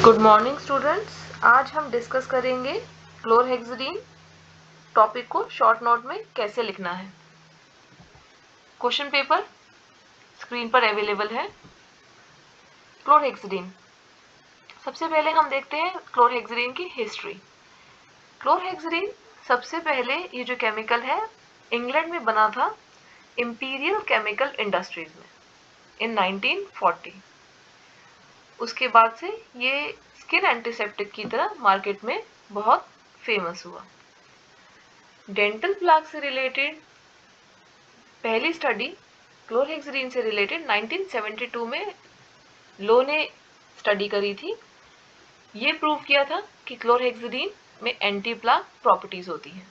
Good morning students. आज हम discuss करेंगे क्लोरहेक्सिडीन टॉपिक को शॉर्ट नोट में कैसे लिखना है। क्वेश्चन पेपर स्क्रीन पर अवेलेबल है। क्लोरहेक्सिडीन, सबसे पहले हम देखते हैं क्लोरहेक्सिडीन की हिस्ट्री। क्लोरहेक्सिडीन सबसे पहले ये जो केमिकल है इंग्लैंड में बना था इंपीरियल केमिकल इंडस्ट्रीज में इन 1940। उसके बाद से ये स्किन एंटीसेप्टिक की तरह मार्केट में बहुत फेमस हुआ। डेंटल प्लाक से रिलेटेड पहली स्टडी क्लोरहेक्सिडीन से रिलेटेड 1972 में लो ने स्टडी करी थी। ये प्रूव किया था कि क्लोरहेक्सिडीन में एंटी प्लाक प्रॉपर्टीज होती हैं।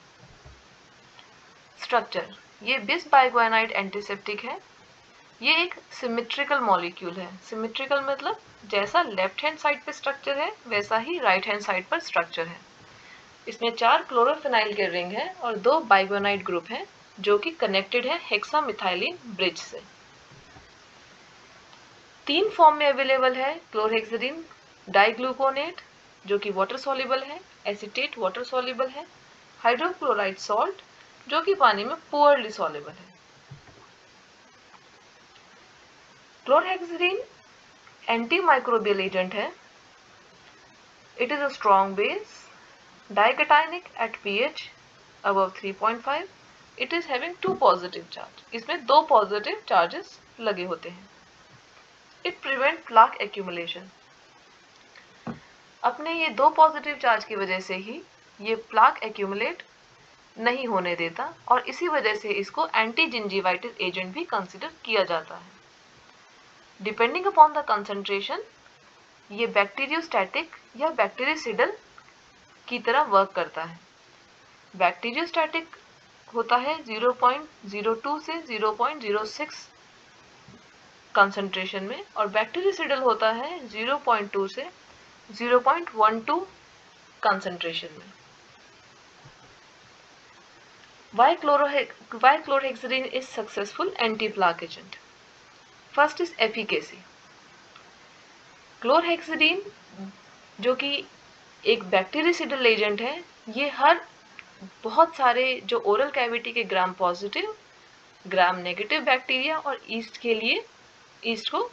स्ट्रक्चर, ये बिस बाइगुआनाइड एंटीसेप्टिक है। ये एक सिमेट्रिकल मॉलिक्यूल है। सिमेट्रिकल मतलब जैसा लेफ्ट हैंड साइड पे स्ट्रक्चर है वैसा ही राइट हैंड साइड पर स्ट्रक्चर है। इसमें 4 क्लोरोफिनाइल के रिंग है और 2 बाइगोनाइड ग्रुप है जो कि कनेक्टेड है हेक्सामिथाइलिन ब्रिज से। 3 फॉर्म में अवेलेबल है क्लोरहेक्सिडीन। डाइग्लूकोनेट जो कि वाटर सॉल्युबल है, एसीटेट वाटर सॉल्युबल है, हाइड्रोक्लोराइड सॉल्ट जो कि पानी में पुअरली सॉल्युबल है। क्लोरहेक्सिडीन एंटी माइक्रोबियल एजेंट है। It is a strong base, dicationic at pH above 3.5. It is having 2 positive charge. इसमें 2 पॉजिटिव चार्जेस लगे होते हैं। It prevent plaque accumulation. अपने ये 2 पॉजिटिव चार्ज की वजह से ही ये प्लाक एक्यूमुलेट नहीं होने देता और इसी वजह से इसको एंटी जिंजीवाइटिस एजेंट भी कंसिडर किया जाता है। डिपेंडिंग अपॉन द कंसंट्रेशन ये बैक्टीरियोस्टैटिक या बैक्टीरिसिडल की तरह वर्क करता है। बैक्टीरियोस्टैटिक होता है 0.02 से 0.06 कंसंट्रेशन में और बैक्टीरिसिडल होता है 0.2 से 0.12 कंसंट्रेशन में। Why chlorhexidine is successful anti-plaque agent? First is efficacy. Chlorhexidine जो कि एक बैक्टीरिसिडल एजेंट है, ये बहुत सारे जो ओरल कैविटी के gram positive gram negative bacteria और ईस्ट को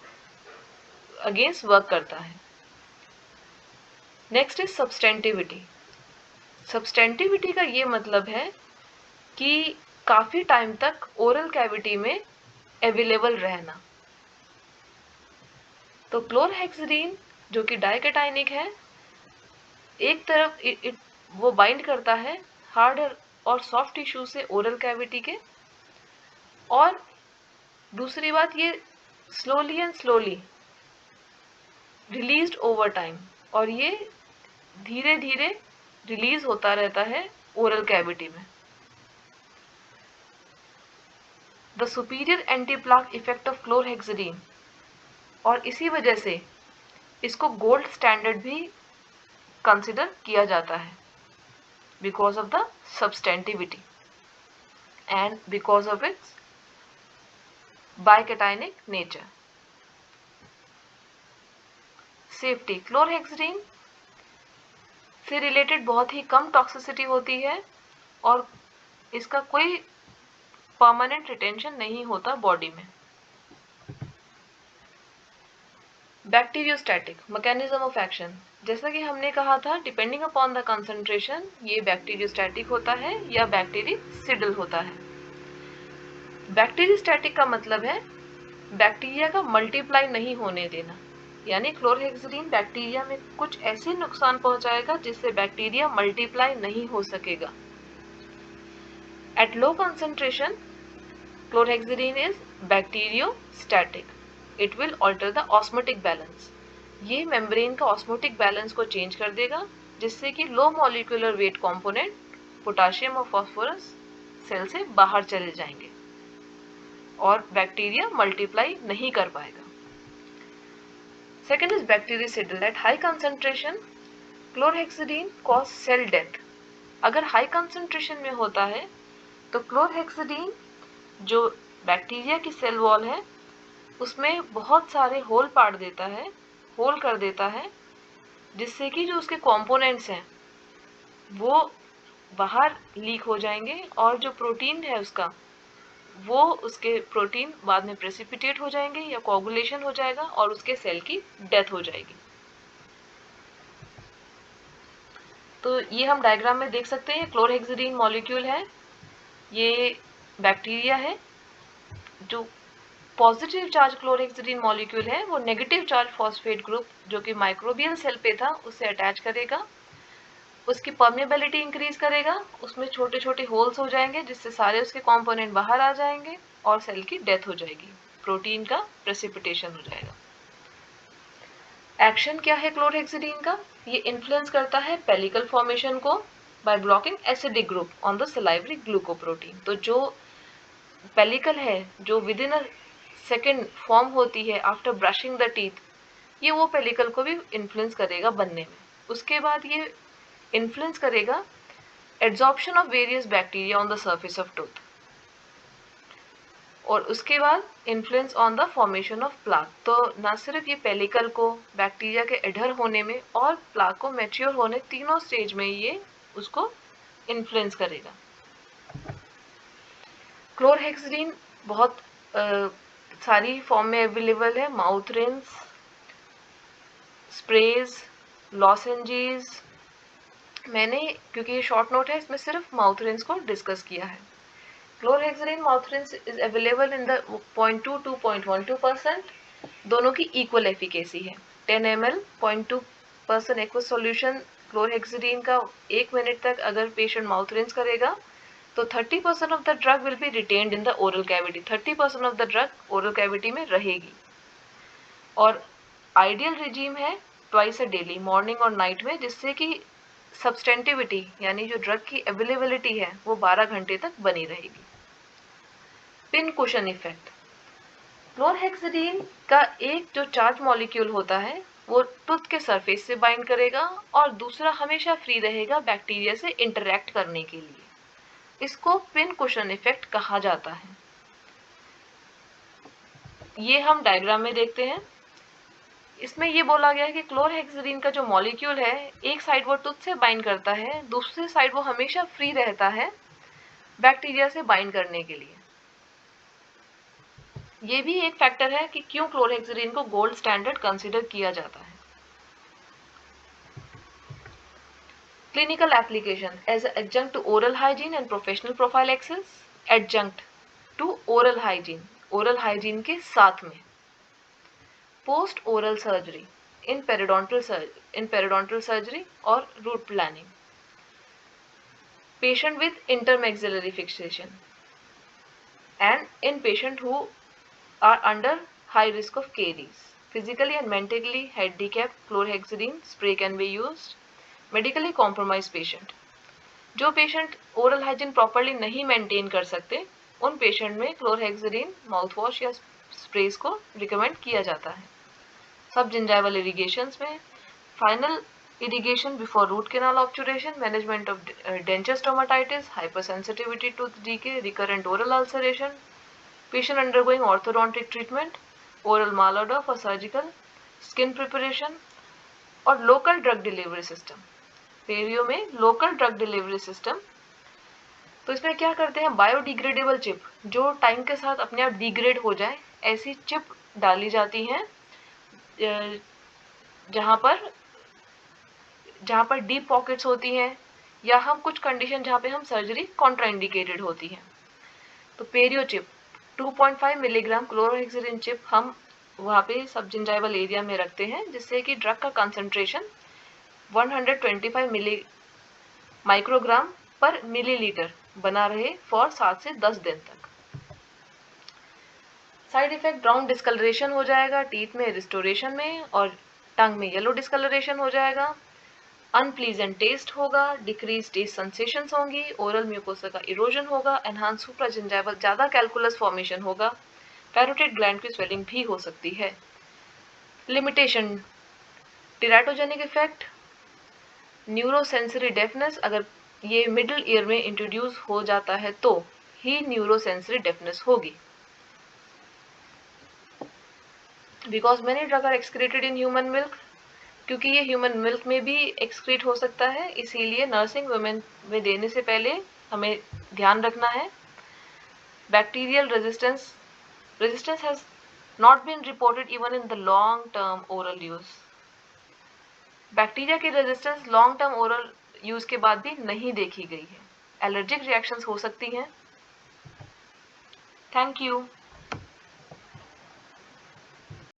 अगेंस्ट वर्क करता है। Next is सब्सटेंटिविटी। सब्सटेंटिविटी का ये मतलब है कि काफी टाइम तक ओरल कैविटी में अवेलेबल रहना। तो क्लोरहेक्सिडीन जो कि डाइकेटाइनिक है, एक तरफ वो बाइंड करता है हार्ड और सॉफ्ट टिश्यू से ओरल कैविटी के, और दूसरी बात ये slowly and slowly released over time, और ये धीरे धीरे रिलीज होता रहता है ओरल कैविटी में। The superior anti plaque effect of chlorhexidine, और इसी वजह से इसको गोल्ड स्टैंडर्ड भी कंसिडर किया जाता है because of the substantivity and because of its bicationic nature. Safety, chlorhexidine से रिलेटेड बहुत ही कम टॉक्सिसिटी होती है और इसका कोई परमानेंट रिटेंशन नहीं होता बॉडी में। बैक्टीरियोस्टैटिक मैकेनिज्म ऑफ एक्शन, जैसा कि हमने कहा था डिपेंडिंग अपॉन द कंसंट्रेशन ये बैक्टीरियोस्टैटिक होता है या बैक्टीरिसिडल होता है। बैक्टीरियोस्टैटिक का मतलब है बैक्टीरिया का मल्टीप्लाई नहीं होने देना, यानी क्लोरहेक्सिडीन बैक्टीरिया में कुछ ऐसे नुकसान पहुंचाएगा जिससे बैक्टीरिया मल्टीप्लाई नहीं हो सकेगा। At low concentration chlorhexidine is bacteriostatic. It will alter the osmotic balance. ये मेम्ब्रेन का ऑस्मोटिक बैलेंस को चेंज कर देगा जिससे कि low molecular weight component potassium और फास्फोरस सेल से बाहर चले जाएंगे और बैक्टीरिया मल्टीप्लाई नहीं कर पाएगा। Second is bactericidal. At high concentration chlorhexidine cause cell death. अगर हाई कंसंट्रेशन में होता है तो क्लोरहेक्सिडीन जो बैक्टीरिया की सेल वॉल है उसमें बहुत सारे होल कर देता है जिससे कि जो उसके कंपोनेंट्स हैं वो बाहर लीक हो जाएंगे और जो प्रोटीन है उसका वो उसके प्रोटीन बाद में प्रेसिपिटेट हो जाएंगे या कोगुलेशन हो जाएगा और उसके सेल की डेथ हो जाएगी। तो ये हम डायग्राम में देख सकते हैं, क्लोरहेक्सिडीन मॉलिक्यूल है, ये बैक्टीरिया है। जो पॉजिटिव चार्ज क्लोरहेक्सिडीन मॉलिक्यूल है वो नेगेटिव चार्ज फॉस्फेट ग्रुप जो कि माइक्रोबियल सेल पे था उससे अटैच करेगा, उसकी परमेबिलिटी इंक्रीज करेगा, उसमें छोटे छोटे होल्स हो जाएंगे जिससे सारे उसके कंपोनेंट बाहर आ जाएंगे और सेल की डेथ हो जाएगी, प्रोटीन का प्रेसिपिटेशन हो जाएगा। एक्शन क्या है क्लोरहेक्सिडीन का? ये इन्फ्लुएंस करता है पेलिकल फॉर्मेशन को by blocking acidic group on the salivary glucoprotein. तो जो पेलिकल है जो within a second form होती है आफ्टर ब्रशिंग द टीथ, ये वो पेलिकल को भी इन्फ्लुएंस करेगा बनने में। उसके बाद ये इन्फ्लुएंस करेगा adsorption of various bacteria on the surface of tooth, और उसके बाद influence on the formation of plaque. तो न सिर्फ ये पेलिकल को बैक्टीरिया के एडर होने में और प्लाक को मैच्योर होने, तीनों स्टेज में ये उसको इन्फ्लुएंस करेगा। क्लोरहेक्सिडीन बहुत सारी फॉर्म में अवेलेबल है, माउथ रिंस, स्प्रेज, लॉसेंजेस। मैंने क्योंकि ये शॉर्ट नोट है इसमें सिर्फ माउथ रिंस को डिस्कस किया है। Chlorhexidine mouth rinse is available in the 0.2 to 0.12%, दोनों की इक्वल एफिकेसी है। 10 ml 0.2% एक्वस सॉल्यूशन क्लोरहेक्सिडीन का 1 मिनट तक अगर पेशेंट माउथ रिंस करेगा तो 30% of the drug will be retained in the oral cavity, 30% of the drug oral cavity में रहेगी। और आइडियल रिजीम है ट्वाइस अ डेली, मॉर्निंग और नाइट में, जिससे कि सब्सटेंटिविटी यानी जो ड्रग की अवेलेबिलिटी है वो 12 घंटे तक बनी रहेगी। पिन कुशन इफेक्ट, क्लोरहेक्सिडीन का एक जो चार्ज मॉलिक्यूल होता है वो टूथ के सरफेस से बाइंड करेगा और दूसरा हमेशा फ्री रहेगा बैक्टीरिया से इंटरैक्ट करने के लिए। इसको पिन कुशन इफेक्ट कहा जाता है। ये हम डायग्राम में देखते हैं। इसमें ये बोला गया है कि क्लोरहेक्सिडीन का जो मॉलिक्यूल है एक साइड वो टूथ से बाइंड करता है, दूसरी साइड वो हमेशा फ्री रहता है बैक्टीरिया से बाइंड करने के लिए। ये भी एक फैक्टर है कि क्यों क्लोरहेक्सिडीन को गोल्ड स्टैंडर्ड कंसीडर किया जाता है। Clinical application as adjunct to oral hygiene and professional prophylaxis, adjunct to oral hygiene, oral hygiene के साथ में, post oral surgery, in periodontal surgery और root planing, patient with intermaxillary fixation, and in patient who are under high risk of caries. Physically and mentally handicapped, chlorhexidine spray can be used. Medically compromised patient, जो patient oral hygiene properly नहीं maintain कर सकते उन patient में chlorhexidine mouth wash या sprays को recommend किया जाता है। सब जिंजाइवल इरिगेशंस में final irrigation before root canal obturation, management of denture stomatitis, hypersensitivity to decay, recurrent oral ulceration, patient undergoing orthodontic treatment, oral malodor for surgical, skin preparation, और local drug delivery system। पेरियो में local drug delivery system, तो इसमें क्या करते हैं, biodegradable chip जो time के साथ अपने आप डिग्रेड हो जाए ऐसी चिप डाली जाती हैं जहाँ पर डीप पॉकेट्स होती हैं या हम कुछ कंडीशन जहाँ पे हम सर्जरी कॉन्ट्राइंडिकेटेड होती है। तो पेरियो चिप 2.5 मिलीग्राम क्लोरहेक्सिडीन चिप हम वहाँ पे सब जिंजाइवल एरिया में रखते हैं जिससे कि ड्रग का कंसंट्रेशन 125 मिली माइक्रोग्राम पर मिलीलीटर बना रहे फॉर 7 से 10 दिन तक। साइड इफेक्ट, ब्राउन डिस्कलरेशन हो जाएगा टीथ में रिस्टोरेशन में, और टंग में येलो डिस्कलरेशन हो जाएगा, अनप्लीजेंट टेस्ट होगा, डिक्रीज टेस्ट सेंसेशंस होंगी, ओरल म्यूकोसा का इरोजन होगा, एनहांस सुप्राजिंजाइवल ज़्यादा कैलकुलस फॉर्मेशन होगा, पैरोटिड ग्लैंड की स्वेलिंग भी हो सकती है। Limitation, teratogenic effect, neurosensory deafness, अगर ये मिडिल ईयर में इंट्रोड्यूस हो जाता है तो ही न्यूरोसेंसरी डेफनेस होगी। Because many drugs are excreted in human milk, क्योंकि ये ह्यूमन मिल्क में भी एक्सक्रीट हो सकता है, इसीलिए नर्सिंग वुमेन में देने से पहले हमें ध्यान रखना है। Bacterial resistance has not been reported even in the long term oral use. Bacteria की resistance long term oral use के बाद भी नहीं देखी गई है। एलर्जिक रिएक्शंस हो सकती हैं। Thank you.